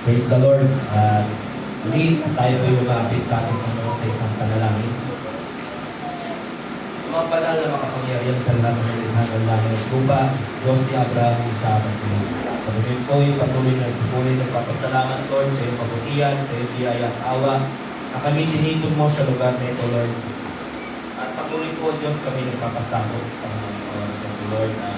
Praise the Lord. Muli, tayo ay lumapit sa ating Panginoon sa isang panalangin. Mga banal na makapangyarihan sa lahat ng lihanan langit at lupa, Diyos ni Abraham, Isaac at Jacob. Patuloy po yung patuloy na ipupuri, nagpapasalamat, Lord, sa iyong kabutihan, sa iyong biyaya at awa, na kami tinipon mo sa lugar na ito, Lord. At patuloy po, Diyos, kami nagpapasakot sa oras na ito, Lord, na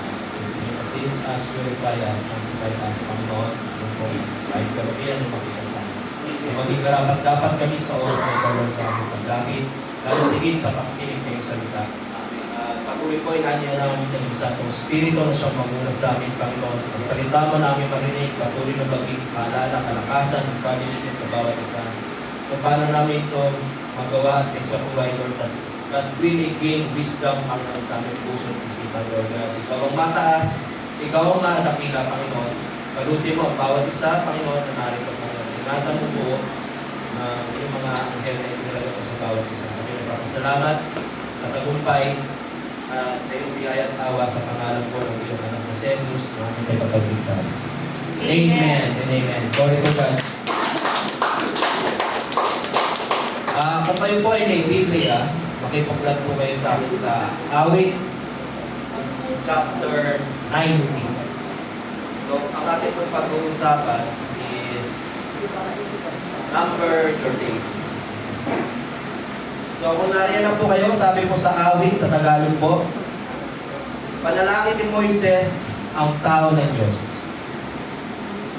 things as purify us, sanctify us, Panginoon, ano po, kahit karumihan ng makita sa amin. Maging karapat dapat kami sa oras na ito, Lord, sa aming paglapit, lalo tigit sa pakikinig ng salita. Patuloy po, inanya namin ng Santong Espiritu na siyang magmula sa amin, Panginoon. Ang salita mo namin marinig, patuloy na maging paalala, kalakasan, encouragement sa bawat isa. Kung paano namin ito magawa at sa buhay, Lord, that we may gain wisdom, Panginoon, sa aming puso at isipan, Lord God. Ikaw ang mataas, ikaw ang madakila, Panginoon. Palutin mo ang bawat isa, Panginoon, na narito, Panginoon. Ingatan mo po na yung mga anghel na inilagay mo sa bawat isa. Kami nagpapasalamat sa tagumpay, sa iyong biyaya at awa sa pangalan po ng iyong anak na si Jesus na aming tagapagligtas. Amen and amen. Glory to God. Kung kayo po ay may Biblia, makipaglat po kayo sa amin sa Awit chapter 90. So, ang ating pong pag-uusapan is number your days. So, kung nariyan po kayo, sabi po sa awit, sa Tagalog po, panalangin ni Moises ang tao ng Diyos.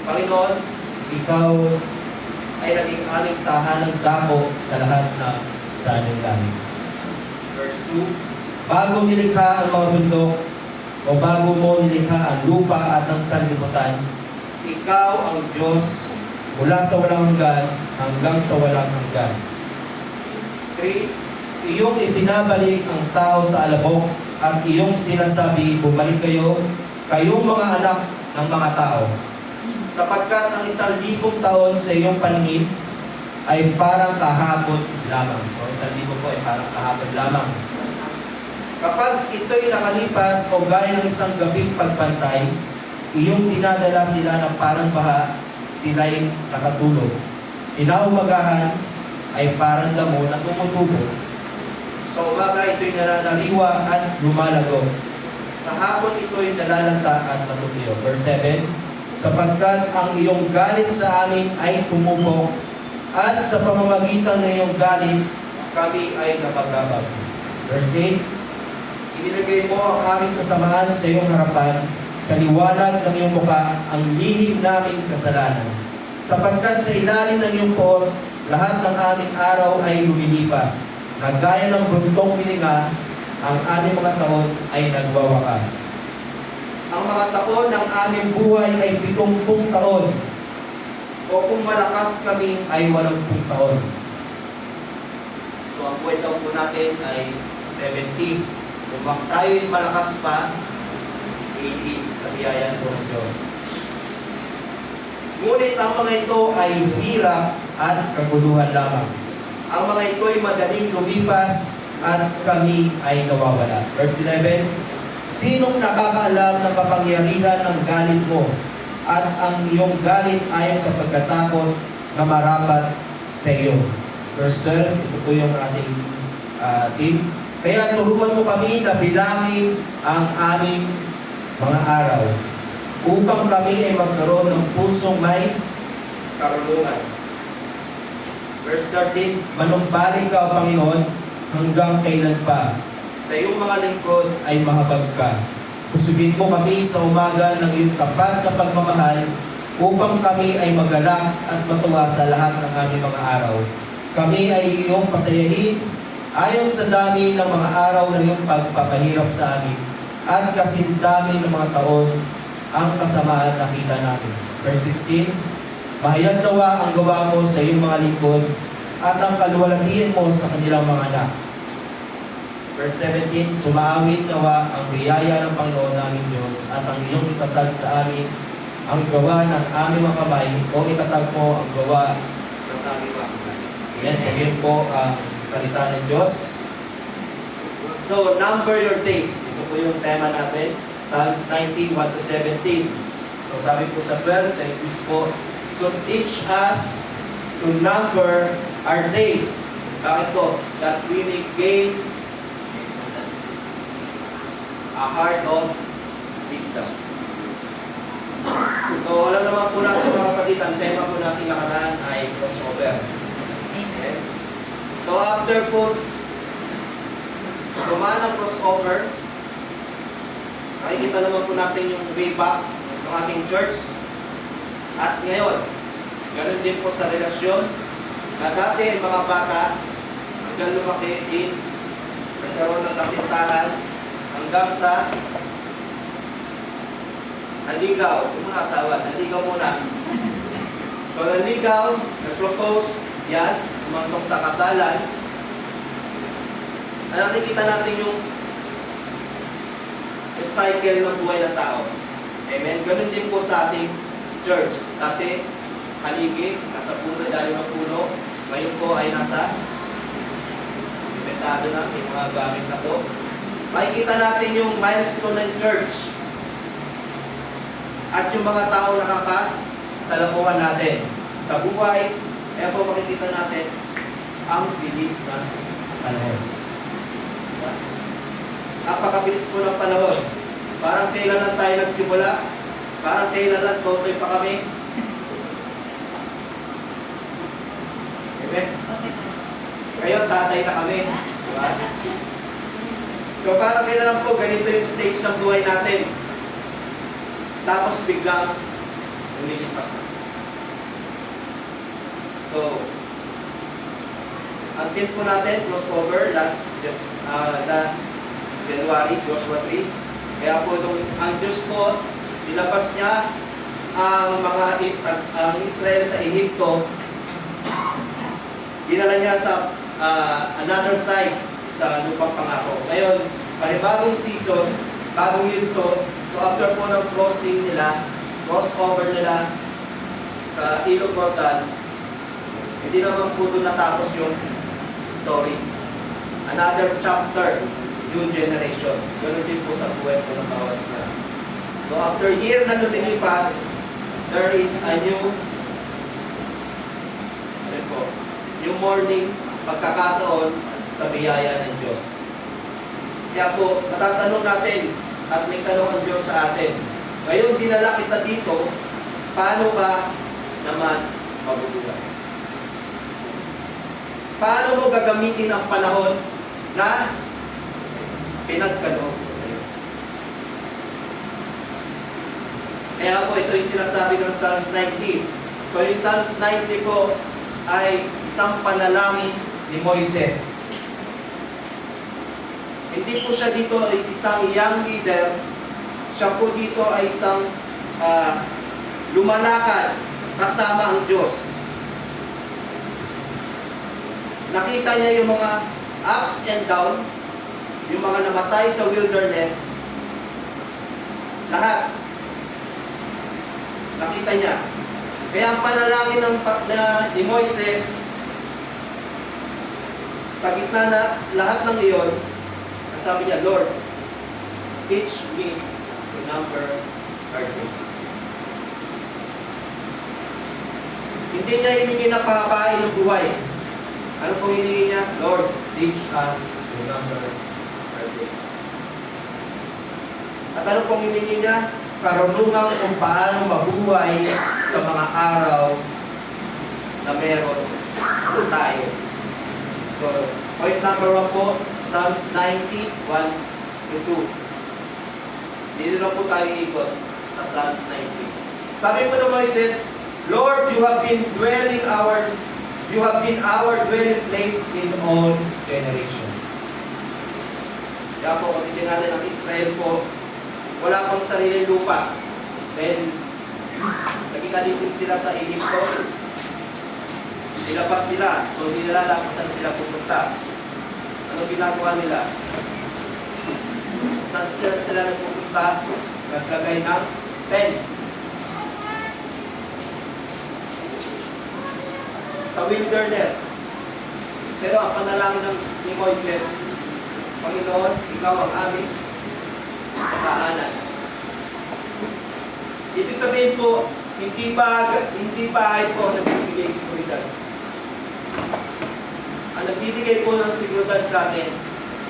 Panginoon, ikaw ay naging aming tahanang dako sa lahat ng saning langit. Verse 2, bago nilikha ang mga bundok, o bago mo nilikha ang lupa at ang sanlibutan, ikaw ang Diyos mula sa walang hanggan hanggang sa walang hanggan. 3. Iyong ibinabalik ang tao sa alabok at iyong sinasabi, bumalik kayo, kayong mga anak ng mga tao. Sapagkat ang 1,000 taon sa iyong paningin ay parang kahapon lamang. So 1,000 po ay parang kahapon lamang. Kapag ito'y nakalipas o gaya ng isang gabing pagbantay, iyong dinadala sila ng parang baha, sila'y nakatulog. Inaumagahan ay parang damo na tumutubo. Sa umaga ito'y nananariwa at lumalago. Sa hapon ito'y nalalanta at natutuyo. Verse 7, sapagkat ang iyong galit sa amin ay tumubok, at sa pamamagitan ng iyong galit, kami ay napagabag. Verse 8, inilagay mo ang aming kasamaan sa iyong harapan, sa liwanag ng iyong mukha, ang lihim naming kasalanan. Sapagkat sa ilalim ng iyong poot, lahat ng aming araw ay lumilipas. Nagaya ng buntong pininga, ang aming mga taon ay nagwawakas. Ang mga taon ng aming buhay ay 70 taon. O kung malakas kami ay 80 taon. So ang buhay taon po natin ay 70. Kung tayo'y malakas pa, 80 sa biyaya po ng Diyos. Ngunit ang mga ito ay hirap at kaguluhan lamang. Ang mga ito ay madaling lumipas at kami ay nawawala. Verse 11, sinong nakakaalam ng kapangyarihan ng galit mo at ang iyong galit ayon sa pagkatakot na marapat sa iyo? Verse 12, ito po yung ating team. Kaya turuan mo kami na bilangin ang aming mga araw upang kami ay magkaroon ng pusong may karunungan. Verse 13, manumbalik ka, O Panginoon, hanggang kailan pa. Sa iyong mga lingkod ay mahabag ka. Kusugin mo kami sa umaga ng iyong tapat na pagmamahal upang kami ay magalak at matuwa sa lahat ng aming mga araw. Kami ay iyong pasayahin ayon sa dami ng mga araw ng iyong pagpapahirap sa amin at kasindami ng mga taon ang kasamaan nakita namin. Verse 16, mahayag nawa ang gawa mo sa iyong mga lingkod at ang kaluwalhatian mo sa kanilang mga anak. Verse 17, sumaawit nawa ang biyaya ng Panginoon naming Diyos at ang iyong itatag sa amin ang gawa ng aming mga kamay o itatag mo ang gawa ng aming mga kamay. Yan po ang salita ng Diyos. So, number your days. Ito po yung tema natin. Psalms 90, 1-17. So, sabi po sa 12, sa English po, So teach us to number our days. Bakit po? That we may gain a heart of wisdom. So alam naman po natin mga kapatid, ang tema po natin nakaraan ay crossover. Okay? So after po dumaan ang crossover, nakikita naman po natin yung way back ng ating church. At ngayon, ganoon din po sa relasyon na dati mga bata hanggang lumaki din, nagkaroon ng kasintahan hanggang sa naligaw. Yung mga asawa, naligaw muna. So naligaw, nag-propose, yan, umantong sa kasalan. Nakikita natin yung cycle ng buhay ng tao. Amen? Ganun din po sa ating church. Dati, haligi, nasa puno, dahil ng puno. Ngayon po ay nasa simentado na, may mga gamit na po. Makikita natin yung milestone ng church at yung mga tao nakakasalamuhan natin sa buhay. Kaya po makikita natin ang bilis na panahon. Napakabilis po ng panahon. Parang kailan lang tayo nagsimula, parang kailan lang totoy pa kami. Amen? Ngayon, tatay na kami. Diba? So parang kailan lang po, ganito yung stage ng buhay natin. Tapos biglang lumilipas na. So, ang team po natin, crossover, last January, Joshua 3. Kaya po, ang Diyos po, nilabas niya ang Israel sa Ehipto. Dinala niya sa another side sa lupang pangako. Ngayon, panibagong season, bagong yunto. So after po ng crossing nila, crossover nila sa Ilog Jordan, hindi naman po doon natapos yung story. Another chapter, new generation. Ganun din po sa buhay po ng bawat isa. So after year na lumilipas, there is a new morning, pagkakataon sa biyaya ng Diyos. Kaya po, matatanong natin at may tanong ang Diyos sa atin. Ngayon, dinala kita dito, paano ka naman mabubuhay? Paano mo gagamitin ang panahon na pinagkaloob ko sa iyo? Kaya po, ito yung sinasabi ng Psalms 90. So, yung Psalms 90 po ay isang panalangin ni Moises. Hindi po siya dito ay isang young leader. Siya po dito ay isang lumalakad kasama ang Diyos. Nakita niya yung mga ups and down, yung mga namatay sa wilderness. Lahat. Nakita niya. Kaya ang panalangin ni Moises, sa gitna na lahat ng iyon, sabi niya, Lord, teach me to number our days. Hindi niya hiningi na pahabain ng buhay. Ano pong hiningi niya? Lord, teach us to number our days. At ano pong hiningi niya? Karunungan kung paano mabuhay sa mga araw na meron tayo. So, point number 1 po, Psalms 90, 1-2. Dito lang po tayo ikot sa Psalms 90. Sabi po ng Moises, Lord, you have been our dwelling place in all generation. Kaya po, kapitin natin ang Israel po, wala pang sarili lupa. Then, nagkikalitin sila sa Egypto. Nilabas sila. So, hindi nila alam kung saan sila pupunta. Ano ginagawa nila? Saan sila nagpupunta? Naglagay ng tent. Sa wilderness. Pero ang panalangin ni Moises, Panginoon, ikaw ang aming tahanan. Ibig sabihin po, Hindi bahay po ang nagbibigay seguridad. Ang nagbibigay po ng seguridad sa atin,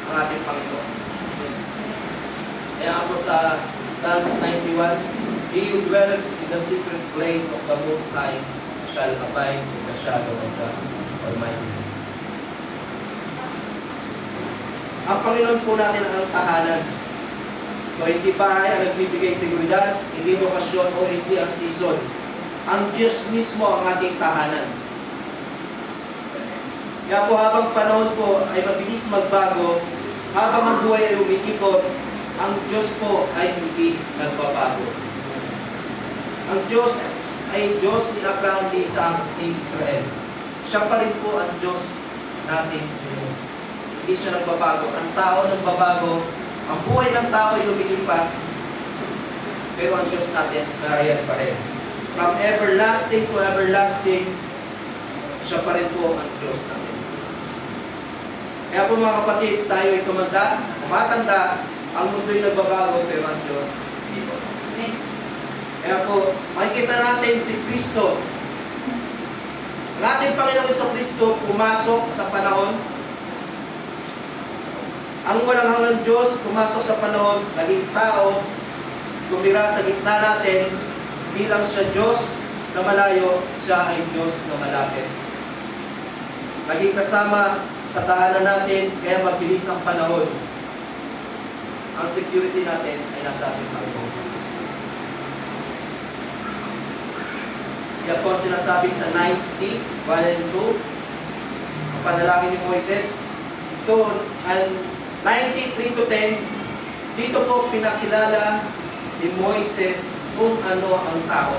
ang ating Panginoon. Kaya ako sa Psalms 91, He who dwells in the secret place of the Most High shall abide in the shadow of the Almighty. Ang Panginoon po natin ang tahanan. So, hindi bahay ang nagbibigay seguridad, hindi lokasyon o hindi ang season. Ang Diyos mismo ang ating tahanan. Kaya po habang panahon po ay mabilis magbago, habang ang buhay ay umiikot, ang Diyos po ay hindi nagbabago. Ang Diyos ay Diyos ni Abraham, ni Isaac, ni Israel. Siya pa rin po ang Diyos natin ngayon. Hindi siya nagbabago. Ang tao nagbabago, ang buhay ng tao ay lumilipas, pero ang Diyos natin nariyan pa rin. From everlasting to everlasting, siya pa rin po ang Diyos natin. Kaya po mga kapatid, tayo ay tumatanda, ang mundo'y nagbabago, pero ang Diyos hindi po. Kaya po, makikita natin si Kristo. Ang ating Panginoon sa Kristo pumasok sa panahon. Ang walang hanggang Diyos pumasok sa panahon, naging tao, tumira sa gitna natin, bilang siya Diyos na malayo, siya ay Diyos na malapit. Naging kasama sa tahanan natin, kaya mabilis ang panahon. Ang security natin ay nasa ating Panginoon sa Kristo. Yan po ang sinasabi sa 90, 1 and 2, ang panalangin ni Moises. So, and 93 to 10, dito po pinakilala ni Moises kung ano ang tao.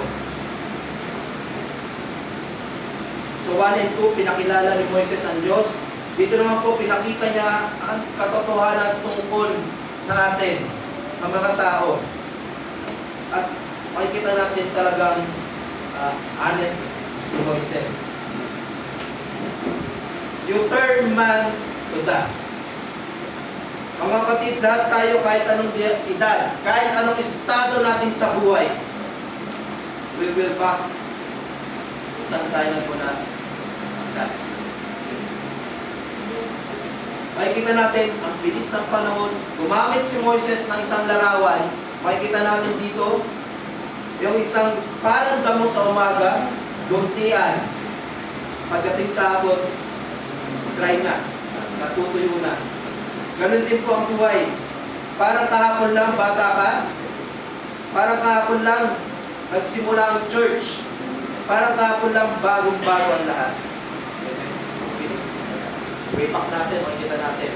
So 1 and 2, pinakilala ni Moises ang Diyos. Dito naman po pinakita niya ang katotohanan tungkol sa atin, sa mga tao. At makikita natin talagang honest si Moises. You turn man to dust. Mga kapatid, lahat tayo kahit anong edad, kahit anong estado natin sa buhay, we will back saan tayo nagmuna das. Makikita natin ang bilis ng panahon. Gumamit si Moises ng isang larawan. Makikita natin dito yung isang parang damo sa umaga, luntian. Pagdating sa hapon, dry na, natutuyo na. Ganun din po ang buhay. Parang kahapon lang, bata ka. Parang kahapon lang, nagsimula ang church. Parang kahapon lang, bagong-bago ang lahat. Way back natin, makikita natin.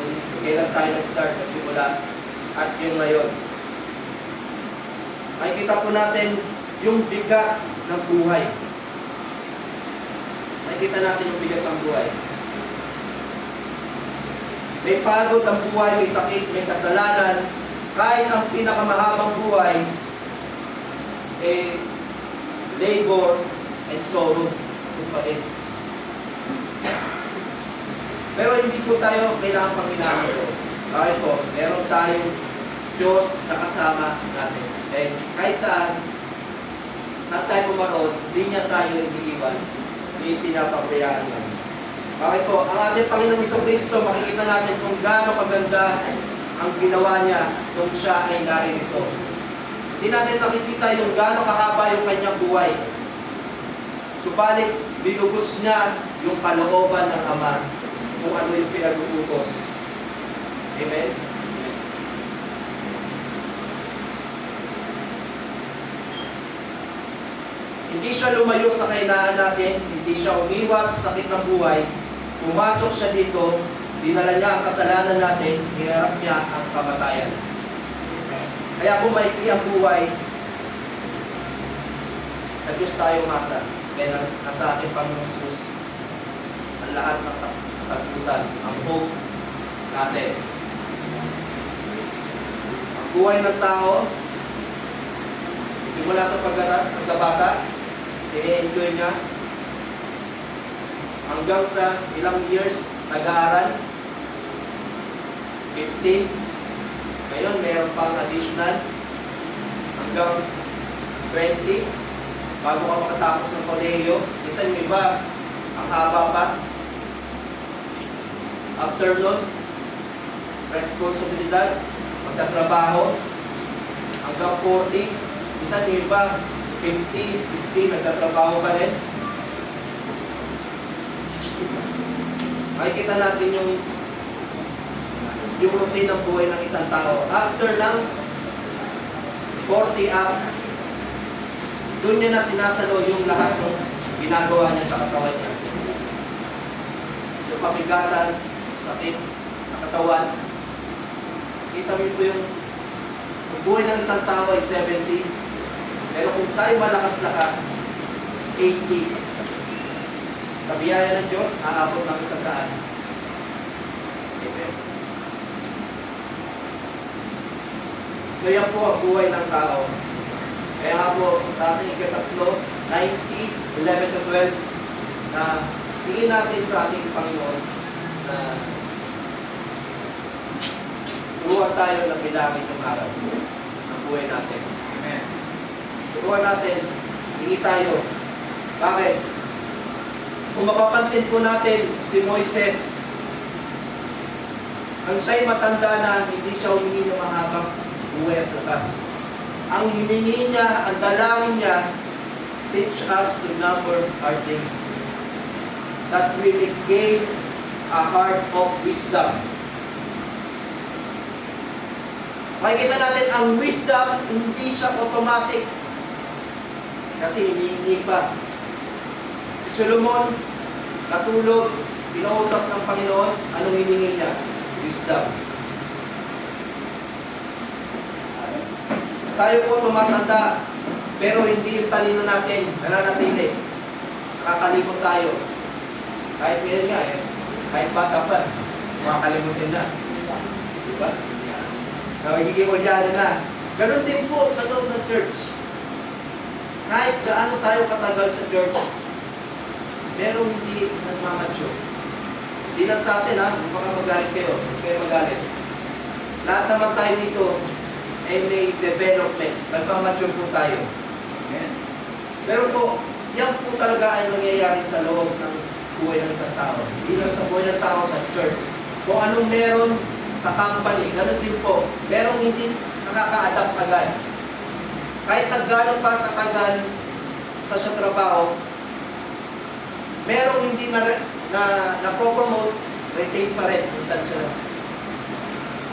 Kung kailan tayo nag-start, nagsimula, at yung ngayon. Makikita po natin yung bigat ng buhay. Makikita natin yung bigat ng buhay. May pagod ang buhay, may sakit, may kasalanan. Kahit ang pinakamahabang buhay, labor and sorrow. Yung pa din. Pero hindi po tayo kailangan panghinaan ito. Bakit po? Meron tayong Diyos na kasama natin. And kahit saan tayo pumaroon, hindi niya tayo iniiwan. Hindi pinapabayaan natin. Bakit po? Ang ating Panginoong Jesucristo, makikita natin kung gaano kaganda ang ginawa niya nung siya ay narinito. Hindi natin makikita yung gaano kahaba yung kanyang buhay. Subalit, binubos niya yung kalooban ng Ama kung ano yung pinag-uutos. Amen? Hindi siya lumayo sa kahinaan natin, hindi siya umiwas sa sakit ng buhay. Pumasok siya dito, dinala niya ang kasalanan natin, hinarap niya ang kamatayan. Kaya kung maikli ang buhay, sa Diyos tayo umasa. Kaya nasa ating Panginoon Jesus ang lahat ng kasagutan, ang hope natin. Ang buhay ng tao, simula sa pagkabata, i-enjoy niya, hanggang sa ilang years nag-aaral, 15, ngayon mayroon pang additional, hanggang 20, bago ka makatapos ng kolehiyo. Minsan yung iba, ang haba pa. After nun, responsibilidad, magtatrabaho, hanggang 40. Minsan yung iba, 50, 60, nagtatrabaho pa rin. Makikita natin yung routine ng buhay ng isang tao. After ng 40 up, doon niya na sinasalo yung lahat ng ginagawa niya sa katawan niya. Yung pabigatan, sakit sa katawan. Kita mo po yung buhay ng isang tao ay 70. Pero kung tayo malakas-lakas, 80. Sa biyaya ng Diyos, aabot ng 100. Amen. So yan po ang buhay ng tao. Kaya nga po sa ating ikatatlo, 90, 11 to 12, na tingin natin sa ating Panginoon na turuan tayo na bilangin ng araw ng buhay natin. Amen. Turuan natin, hingi tayo. Bakit? Kung mapapansin po natin si Moises, ang siya'y matanda na hindi siya humingi ng mahabang buhay at lakas. Ang hiningi niya, ang dalangin niya, teach us to number our days, that we may gain a heart of wisdom. Makikita natin, ang wisdom, hindi siya automatic. Kasi hinihingi pa. Si Solomon, natulog, pinausap ng Panginoon, anong hiningi niya? Wisdom. Tayo po tumatanda, pero hindi yung talino natin nananatili. Nakakalimot tayo. Kahit ngayon nga kahit bata pa, makakalimutin na. Diba? Nagiging ulyari na. Ganon din po sa loob ng church. Kahit gaano tayo katagal sa church, merong hindi nagmamature. Hindi lang sa atin baka magalit kayo, hindi kayo magalit. Lahat naman tayo dito ay may development. Nagmamature po tayo. Amen. Pero po, yan po talaga ay nangyayari sa loob ng buhay ng isang tao. Hindi lang sa buhay ng tao sa church. Kung anong meron sa company, gano'n din po. Merong hindi nakaka-adapt agad. Kahit gano'n pa katagal sa trabaho, merong hindi na-promote, retain pa rin kung saan siya.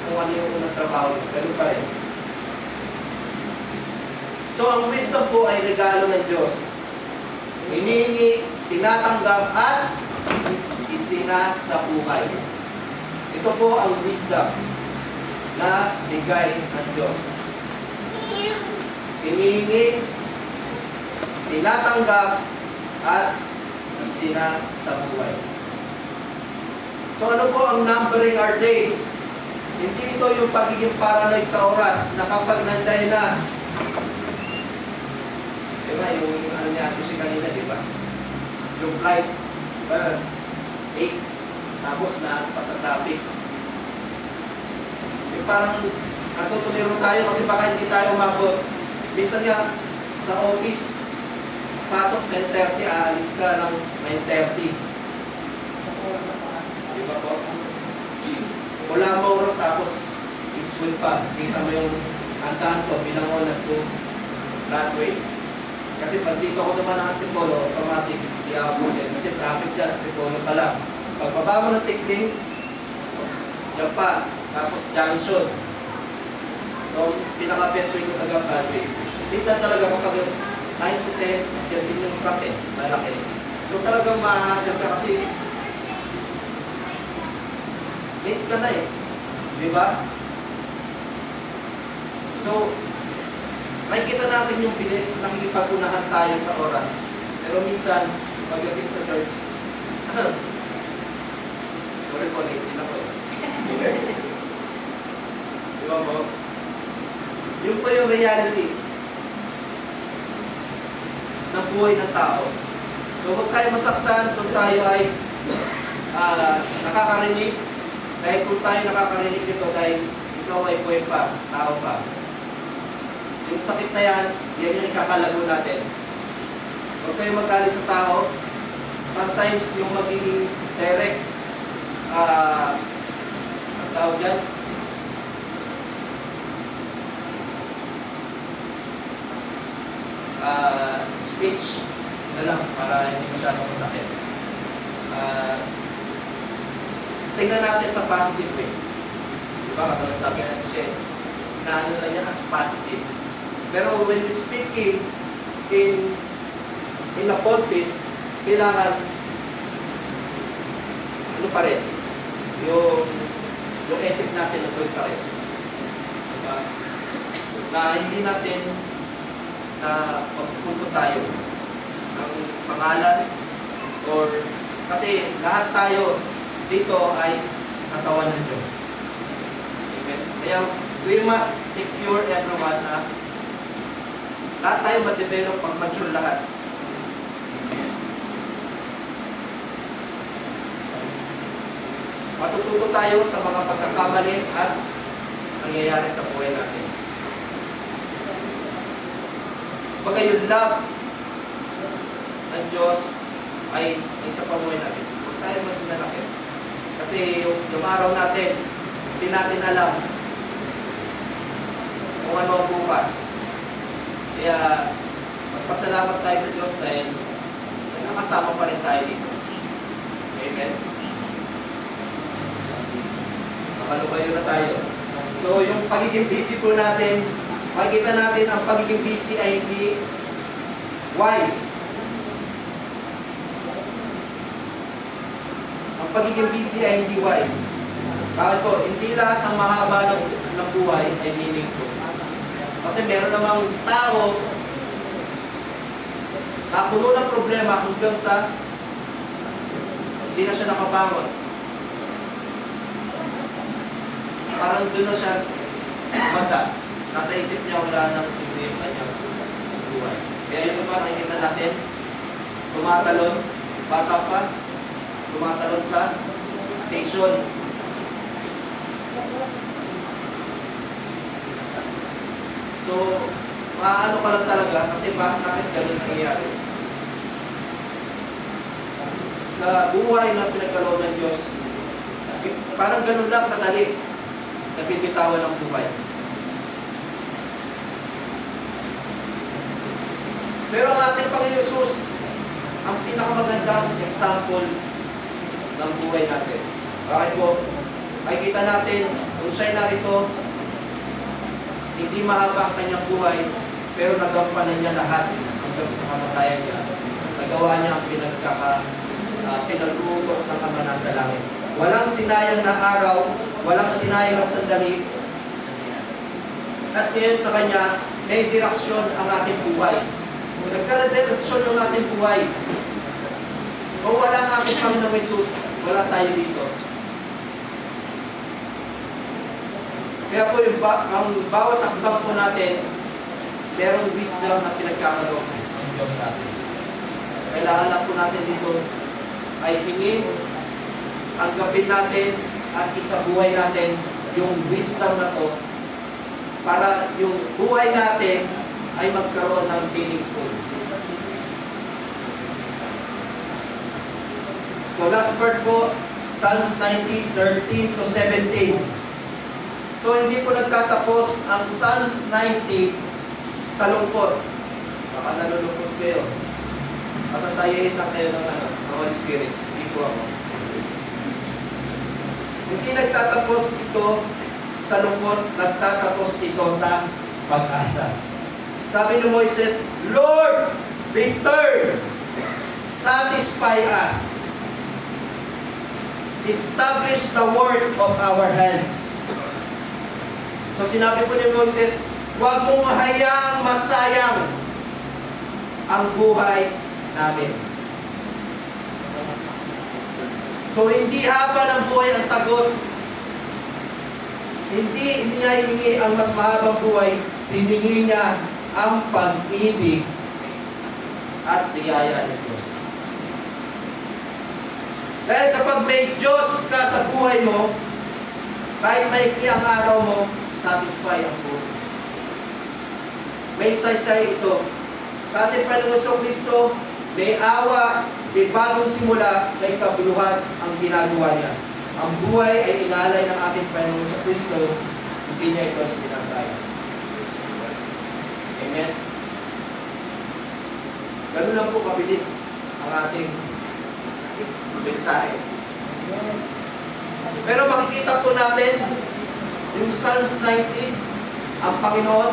Kung ano yung unang trabaho, gano'n pa rin. So, ang wisdom po ay regalo ng Diyos. Hinihingi, tinatanggap, at isinasabuhay. Ito po ang wisdom na bigay ng Diyos. Hinihingi, tinatanggap, at isinasabuhay. So, ano po ang numbering our days? Hindi ito yung pagiging paranoid sa oras na kapag nanday na, diba, yung ano niya ito siya kanina, diba? Yung flight, 8, tapos na pa sa traffic. Yung parang natutuliro tayo kasi baka hindi tayo umabot. Minsan nga, sa office, pasok 10:30, aalis ka ng 9:30. Diba po? Wala mo oras, tapos iswing pa. Kita mo yung antanto, binangon at runway. Kasi pag dito ako naman ang Antipolo, automatic, di ako din. Kasi traffic dyan, Antipolo pa lang. Pagbaba mo ng Tikling, yan pa, tapos junction. So, pinaka-best way ko talaga runway. Minsan talaga kapag 9 to 10, yan din yung truck malaki. So talagang mahahasel ka kasi late ka na di ba? So, makikita natin yung bilis, nakikipag-unahan tayo sa oras. Pero minsan, pagdating sa church, sorry po, late din ako Di ba po? Yun po yung reality ng buhay ng tao. So, huwag tayo masaktan kung tayo ay nakakarinig. Dahil kung tayo nakakarinig dito, dahil ikaw ay buhay pa, tao pa. Yung sakit na yan, yan yung ikakalago natin. Huwag kayo magalit sa tao. Sometimes yung magiging direct, ang tawag dyan, speech na lang para hindi masyadong masakit. Tingnan natin sa positive way. Diba? Katulad sabi natin siya, na ano na niya as positive. Pero when we speaking in a pulpit, kailangan ano pa rin, yung ethic natin na good pa rin. Diba? Na hindi natin na magpupunto tayo ng pangalan or kasi lahat tayo dito ay katawan ng Diyos. Amen. Kaya we must secure everyone na lahat tayo ma-develop pag-mature lahat. Amen. Matututo tayo sa mga pagkakamali at nangyayari sa buhay natin. Pagka yung love ng Diyos ay isa pa buhay natin. Huwag tayo magdinalakit. Kasi yung araw natin, hindi natin alam kung ano ang bukas. Kaya magpasalamat tayo sa Diyos dahil nakasama pa rin tayo dito. Amen? Makalubayo na tayo. So yung pagiging busy po natin, makikita natin ang pagiging busy ay hindi wise. Ang pagiging busy ay hindi wise. Bakit po? Hindi lahat ng mahaba ng buhay ay meaningful. Kasi meron namang tao na puno ng problema hanggang sa hindi na siya nakabangon. Parang doon na siya manda. Nasa isip niya wala nang simple yung kanyang buhay. Kaya yung iba nakikita natin, tumatalon, bata pa, tumatalon sa station. So, maano ka lang talaga kasi bakit ganun nangyayari. Sa buhay na pinagkaloob ng Diyos, parang ganun lang kadali, nabibitawan ng buhay. Pero ang ating Panginoon Jesus, ang pinakamagandang example ng buhay natin. Bakit po? Makikita natin, kung siya'y narito, hindi mahaba ang kanyang buhay, pero nagampanan niya lahat hanggang sa kamatayan niya. Nagawa niya ang pinag-utos ng Ama nasa langit. Walang sinayang na araw, walang sinayang na sandali. At ngayon sa kanya, may direksyon ang ating buhay. Nagka-direksyon ang ating buhay. Kung wala ang ating Panginoong Jesus, wala tayo dito. Kaya po ang bawat akbang po natin, merong wisdom na pinagkakaloob ng Diyos sa atin. Kailangan lang po natin dito ay hingin, anggapin natin at isabuhay natin yung wisdom na to para yung buhay natin ay magkaroon ng meaningful. So last part po, Psalms 90, 13 to 17. So hindi po nagtatapos ang Psalms 90 sa lungkot. Baka nalulungkot kayo. Masasayahin lang kayo ng Holy Spirit. Hindi po ako. Hindi nagtatapos ito sa lungkot, nagtatapos ito sa pag-asa. Sabi ni Moises, Lord, return, satisfy us, establish the work of our hands. So sinabi po ni Moises, huwag mong hayaang masayang ang buhay namin. So hindi haba ng buhay ang sagot. Hindi niya hiningi ang mas mahabang buhay, hiningi niya ang pag-ibig at biyaya ng Diyos. Dahil kapag may Diyos ka sa buhay mo, kahit maikli ang araw mo, satisfy ang buhay. May saysay ito. Sa ating Panginoong Kristo, may awa, may bagong simula, may kabuluhan ang ginagawa niya. Ang buhay ay inaalay ng ating Panginoon sa Kristo, hindi niya ito sinasayang. Amen? Ganun lang po kabilis ang ating mensahe. Pero makikita po natin yung Psalms 90, ang Panginoon,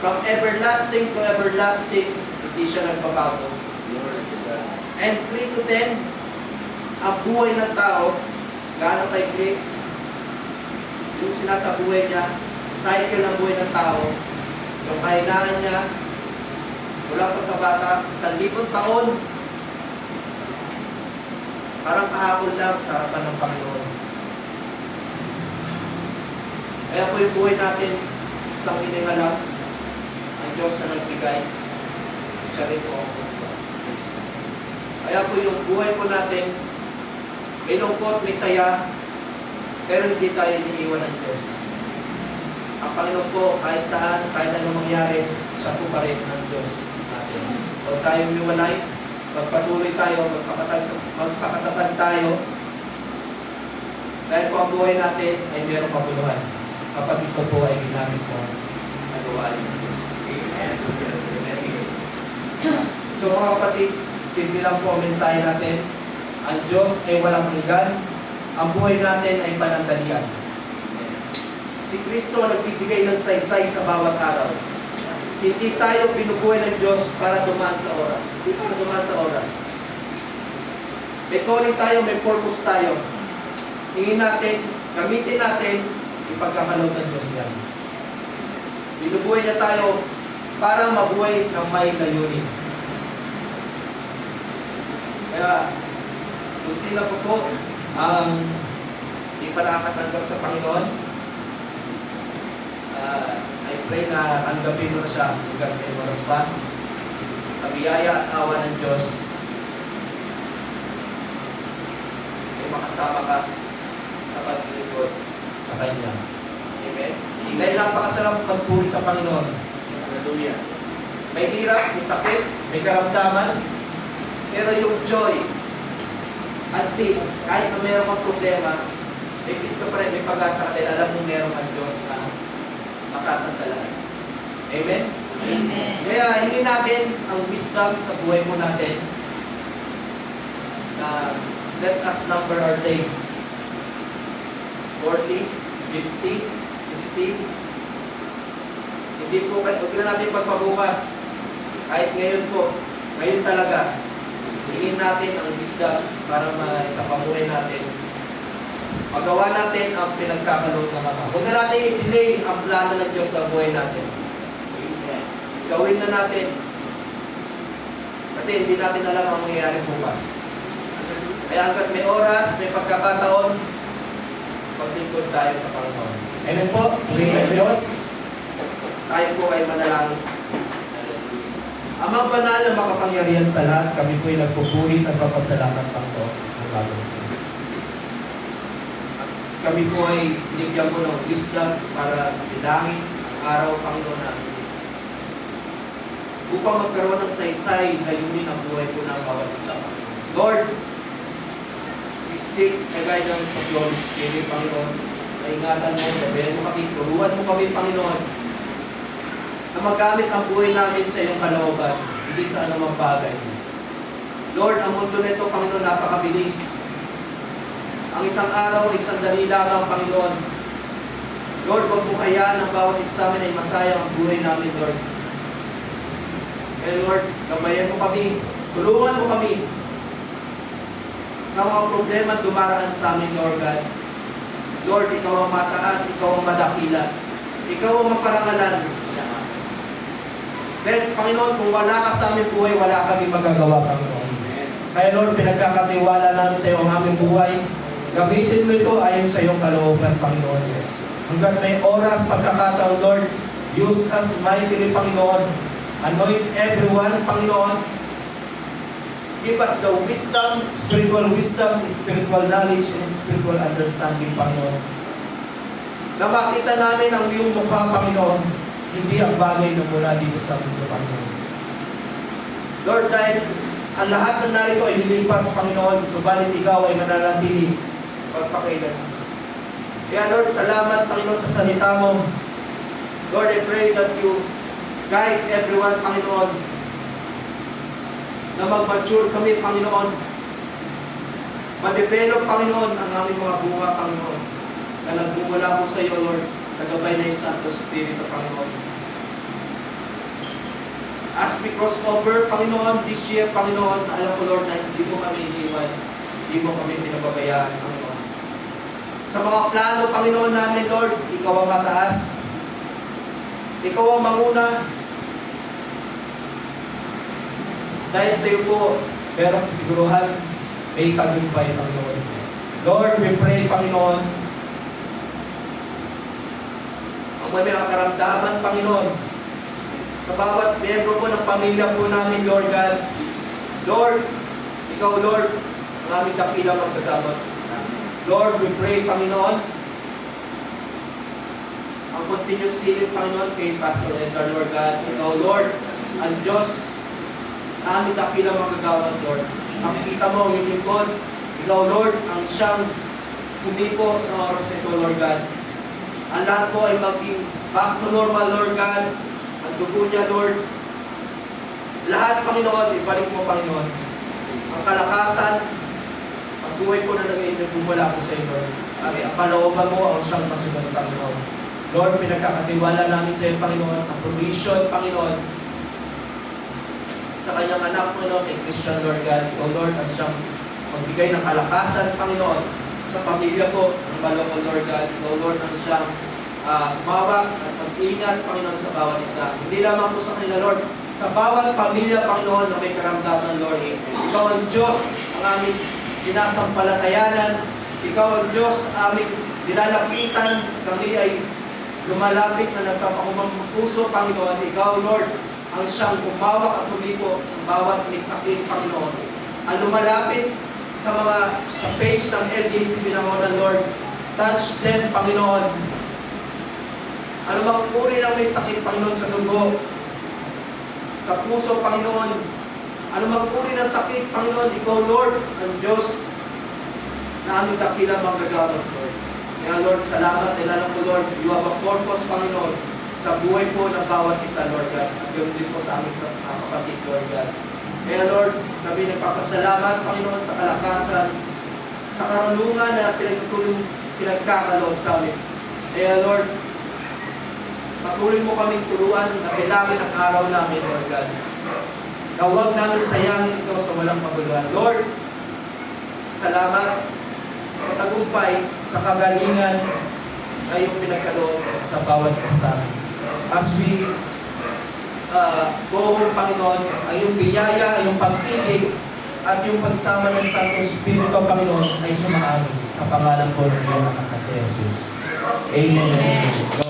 from everlasting to everlasting, hindi siya nagbabago. And 3 to 10, ang buhay ng tao, gaano kay yung sinasabuhay niya, cycle ng buhay ng tao, yung kahinaan niya, mula pagkabata, 1,000 taon, parang kahapon lang sa harapan ng Panginoon. Kaya po yung buhay natin, isang hininga lang, ang Diyos na nagbigay, siya rin po ang buhay. Kaya po yung buhay po natin, may lungkot, may saya, pero hindi tayo iniiwan ng Diyos. Ang Panginoon po, kahit saan, kahit anong mangyari, siya po pa rin ang Diyos natin. Huwag tayong liwanay, magpatuloy tayo, magpakatatag tayo, dahil po ang buhay natin ay mayroong kabuluhan kapag ito po ay ginamit po sa gawain ng Diyos. Amen. So mga kapatid, simple lang po ang mensahe natin. Ang Diyos ay walang hanggan. Ang buhay natin ay panandalian. Si Kristo ang nagbibigay ng saysay sa bawat araw. Hindi tayo binubuhay ng Diyos para dumaan sa oras. Hindi para dumaan sa oras. May calling tayo, may purpose tayo. Hingin natin, gamitin natin, ipagkakalob ng Diyos yan. Binubuhay niya tayo para mabuhay ng may layunin. Kaya, kung sila po ang hindi pa nakakatanggap sa Panginoon, I pray na tanggapin mo na siya hanggang may oras pa. Sa biyaya at awa ng Diyos, ay makasama ka sa paglilingkod sa Kanya. Amen? Dahil napakasarap magpuri sa Panginoon. Hallelujah. May hirap, may sakit, may karamdaman, pero yung joy, at peace, kahit na meron kang problema, may peace ka pa rin, may pag-asa ka dahil alam mo meron ang Diyos na masasandalan. Amen? Amen. Kaya hindi natin ang wisdom sa buhay mo natin na let us number our days. 40, 50, 60. Hindi po, huwag na natin pagpabukas. Kahit ngayon po, ngayon talaga, hingin natin ang wisdom para sa pamuhay natin. Magawa natin ang pinagkakalood ng mga. Huwag na natin i-delay ang plano ng Diyos sa buhay natin. Gawin na natin. Kasi hindi natin alam ang mangyayari bukas. Kaya hanggat may oras, may pagkakataon, maglingkod tayo sa Panginoon. Amen po, purihin ng Diyos. Tayo po ay manalangin. Amang banal na makapangyarihan sa lahat, kami po ay nagpupuri at nagpapasalamat Panginoon sa gagawin. Kami po ay binigyan mo ng wisdom para bilangin ang araw, Panginoon namin. Upang magkaroon ng saysay, layunin ang buhay po ng bawat isa. Lord, we seek the guidance of your Spirit, Panginoon. Naingatan mo, gabayan mo kami, turuan mo kami, Panginoon, na magamit ang buhay namin sa iyong kalooban, hindi sa anumang bagay. Lord, ang mundo nito, Panginoon, napakabilis. Ang isang araw, isang dali lamang, Panginoon. Lord, huwag mo hayaan ang bawat isa amin ay masayang ang buhay namin, Lord. Kaya Lord, gabayan mo kami, tulungan mo kami sa mga problema dumaraan sa amin, Lord God. Lord, ikaw ang mataas, ikaw ang madakila, ikaw ang maparangalan. Then, Panginoon, kung wala ka sa aming buhay, wala kami magagawa, Panginoon. Kaya Lord, pinagkakatiwala namin sa iyo ang aming buhay. Gamitin mo ito ayon sa iyong kalooban, Panginoon. Hanggang may oras, pagkakataon, Lord, use us mightily, Panginoon. Anoint everyone, Panginoon. Give us the wisdom, spiritual knowledge, and spiritual understanding, Panginoon. Na makita namin ang iyong mukha, Panginoon, hindi ang bagay na mula dito sa mundo, Panginoon. Lord, dahil ang lahat na narito ay nilipas, Panginoon, subalit ikaw ay mananatili pagpakailan. Kaya Lord, salamat, Panginoon, sa salita mo. Lord, I pray that you guide everyone, Panginoon, na mag-mature kami, Panginoon. Ma-develop, Panginoon, ang aming mga bunga, Panginoon, na nagmumula po sa iyo, Lord, sa gabay na yung Santo Espiritu, Panginoon. As we cross over, Panginoon, this year, Panginoon, alam ko, Lord, na hindi mo kami iniwan, hindi mo kami pinababayaan, Panginoon. Sa mga plano, Panginoon namin, Lord, ikaw ang mataas, ikaw ang manguna. Dahil sa iyo po, merong kasiguruhan, may tagumpay, Panginoon. Lord, we pray, Panginoon, ang may karamdaman, Panginoon, sa bawat miyembro po ng pamilya po namin, Lord God. Lord, ikaw, Lord, ang aming dakilang magkagamot. Lord, we pray, Panginoon, ang continuous healing, Panginoon, kay Pastor Edgar, Lord God. Ikaw, Lord, ang Diyos, na aming dakilang magkagamot, Lord. Makikita mo yung lingkod. Ikaw, Lord, ang siyang humipo sa oras ito, Lord God. Ang lahat po ay maging back to normal, Lord God. Ang dugo niya, Lord. Lahat, Panginoon, ibalik mo, Panginoon. Ang kalakasan, ang buhay po na nagmumula po sa iyo, Lord. At ang kalooban mo ang siyang masunod, Panginoon. Lord, pinagkakatiwala namin sa iyo, Panginoon. Ang provision, Panginoon, sa kanyang anak, Panginoon, kay Christian, Lord God. Ikaw, Lord, ang siyang magbigay ng kalakasan, Panginoon, sa pamilya po ng Baloko, Lord God. Ikaw, Lord, ang siyang mawak at mag-ingat, Panginoon, sa bawat isa. Hindi lamang po sa kanila, Lord, sa bawat pamilya, Panginoon, na may karamdaman, Lord. Ikaw ang Diyos, ang aming sinasampalatayanan. Ikaw ang Diyos, aming dinalapitan. Kami ay lumalapit na nagpapakumang puso, Panginoon. Ikaw, Lord, ang siyang umawak at tumipo sa bawat may sakit, Panginoon. Ang lumalapit sa page ng LDC Binangonan, Lord. Touch them, Panginoon. Ano bang uri ng may sakit, Panginoon, sa dugo, sa puso, Panginoon. Ano bang uri ng sakit, Panginoon, ikaw, Lord, ang Diyos na aming dakilang magagamot, Lord. Kaya, Lord, salamat, nilalang ko, Lord, you have a purpose, Panginoon, sa buhay po ng bawat isa, Lord God. At ganoon din po sa aming kapatid, Lord God. Kaya, Lord, kami nagpapasalamat, Panginoon, sa kalakasan, sa karunungan na pinagkakaloob sa amin. Kaya, Lord, patuloy mo kaming turuan na bilangin ang araw namin, Lord God. Na huwag namin sayangin ito sa walang paguluhan. Lord, salamat sa tagumpay, sa kagalingan na iyong pinagkaloob sa bawat isa sa amin. As we go home, Panginoon, ang iyong biyaya, iyong pag-ibig, at yung pagsama ng Santo Espiritu, Panginoon, ay sumaamin sa pangalan po ng iyong anak na si Jesus. Amen.